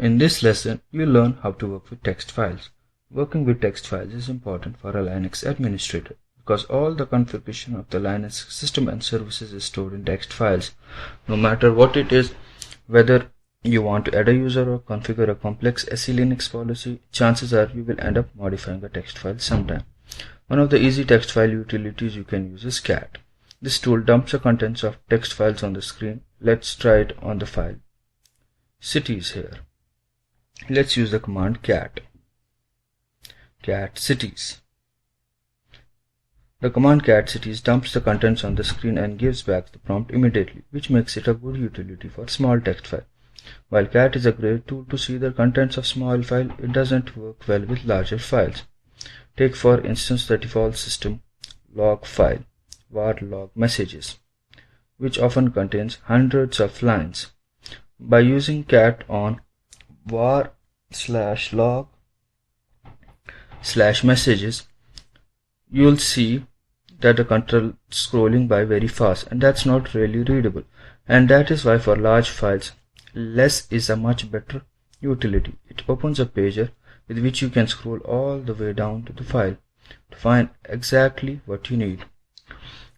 In this lesson, you'll learn how to work with text files. Working with text files is important for a Linux administrator because all the configuration of the Linux system and services is stored in text files. No matter what it is, whether you want to add a user or configure a complex SE Linux policy, chances are you will end up modifying a text file sometime. One of the easy text file utilities you can use is cat. This tool dumps the contents of text files on the screen. Let's try it on the file cities here. Let's use the command cat cities. The command cat cities dumps the contents on the screen and gives back the prompt immediately, which makes it a good utility for small text file. While cat is a great tool to see the contents of small file, it doesn't work well with larger files. Take for instance the default system log file, var log messages, which often contains hundreds of lines. By using cat on var/log/messages, you'll see that the control scrolling by very fast, and that's not really readable. And that is why for large files, less is a much better utility. It opens a pager with which you can scroll all the way down to the file to find exactly what you need.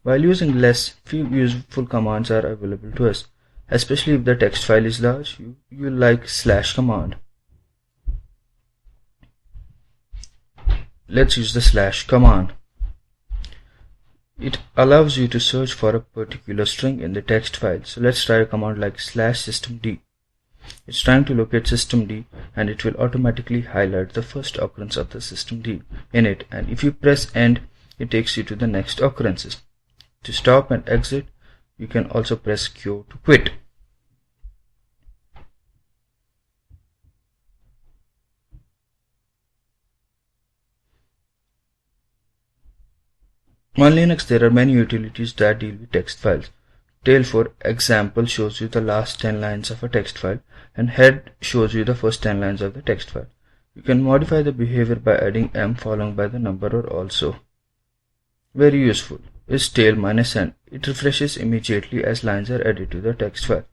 While using less, few useful commands are available to us, especially if the text file is large. You like / command. Let's use the / command. It allows you to search for a particular string in the text file. So let's try a command like /systemd. It's trying to locate systemd, and it will automatically highlight the first occurrence of the systemd in it, and if you press end, it takes you to the next occurrences. To stop and exit, you can also press Q to quit. On Linux, there are many utilities that deal with text files. Tail, for example, shows you the last 10 lines of a text file, and head shows you the first 10 lines of the text file. You can modify the behavior by adding m followed by the number or also. Very useful is tail -n. It refreshes immediately as lines are added to the text file.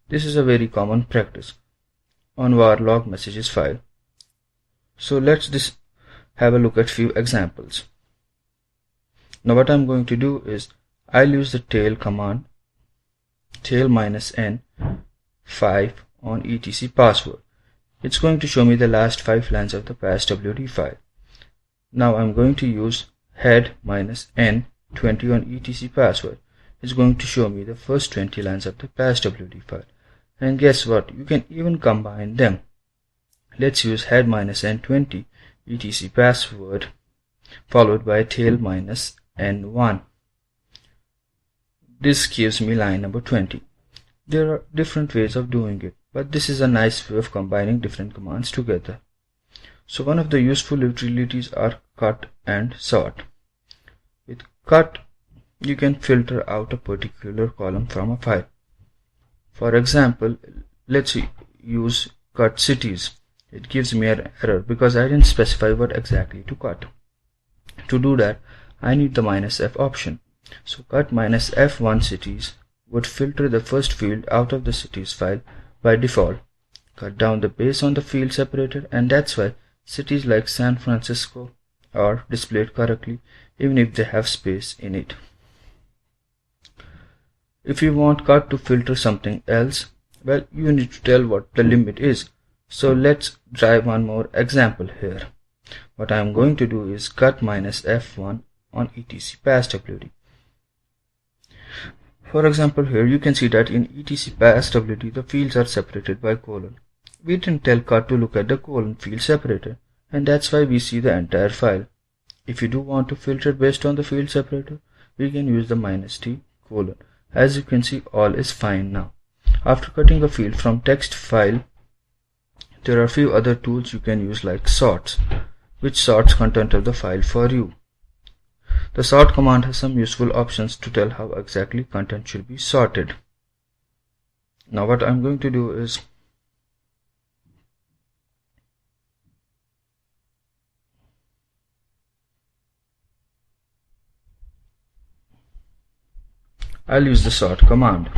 This is a very common practice on var log messages file. So let's have a look at few examples. Now what I'm going to do is I'll use the tail command, tail -n 5 on etc password. It's going to show me the last 5 lines of the passwd file. Now I'm going to use head -n 20 on etc password. It's going to show me the first 20 lines of the passwd file. And guess what? You can even combine them. Let's use head -n 20 etc password followed by tail -n1. This gives me line number 20. There are different ways of doing it, but this is a nice way of combining different commands together. So one of the useful utilities are cut and sort. With cut, you can filter out a particular column from a file. For example, let's use cut cities. It gives me an error because I didn't specify what exactly to cut. To do that, I need the -f option. So cut -f1 cities would filter the first field out of the cities file by default, cut down the base on the field separator, and that's why cities like San Francisco are displayed correctly even if they have space in it. If you want cut to filter something else, well, you need to tell what the limit is. So let's try one more example here. What I am going to do is cut -f1 on etc passwd. For example, here you can see that in etc passwd the fields are separated by colon. We didn't tell cut to look at the colon field separator, and that's why we see the entire file. If you do want to filter based on the field separator, we can use the -t colon. As you can see, all is fine now. After cutting a field from text file, there are a few other tools you can use like sorts, which sorts content of the file for you. The sort command has some useful options to tell how exactly content should be sorted. Now what I'm going to do is I'll use the sort command.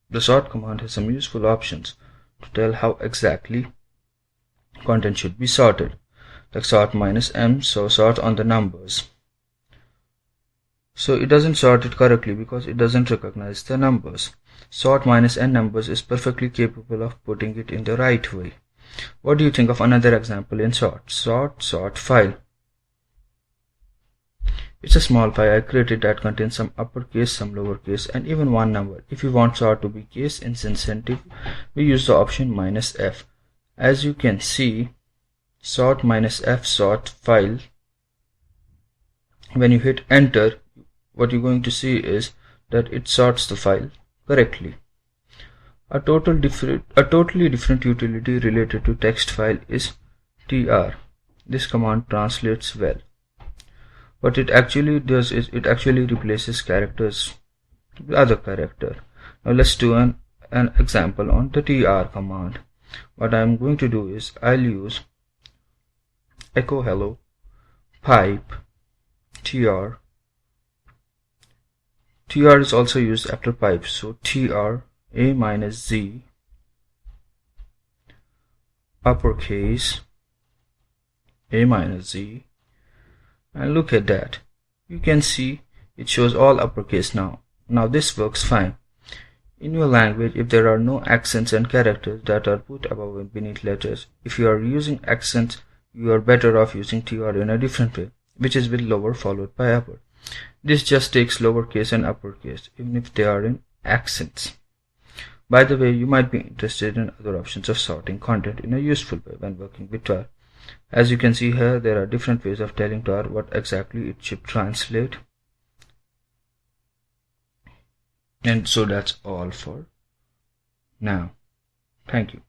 The sort command has some useful options to tell how exactly content should be sorted, like sort minus m, so sort on the numbers. So it doesn't sort it correctly because it doesn't recognize the numbers. Sort minus n numbers is perfectly capable of putting it in the right way. What do you think of another example in sort? Sort file. It's a small file I created that contains some uppercase, some lowercase, and even one number. If you want sort to be case insensitive, we use the option -f. As you can see, sort -f sort file. When you hit enter, what you're going to see is that it sorts the file correctly. A totally different utility related to text file is tr. This command translates well. What it actually does is it actually replaces characters with other character. Now let's do an example on the tr command. What I'm going to do is I'll use echo hello pipe tr. tr is also used after pipe, so tr a-z uppercase a-z, and look at that. You can see it shows all uppercase now. Now this works fine. In your language, if there are no accents and characters that are put above and beneath letters, if you are using accents, you are better off using tr in a different way, which is with lower followed by upper. This just takes lowercase and uppercase, even if they are in accents. By the way, you might be interested in other options of sorting content in a useful way when working with tar. As you can see here, there are different ways of telling tar what exactly it should translate. And so that's all for now. Thank you.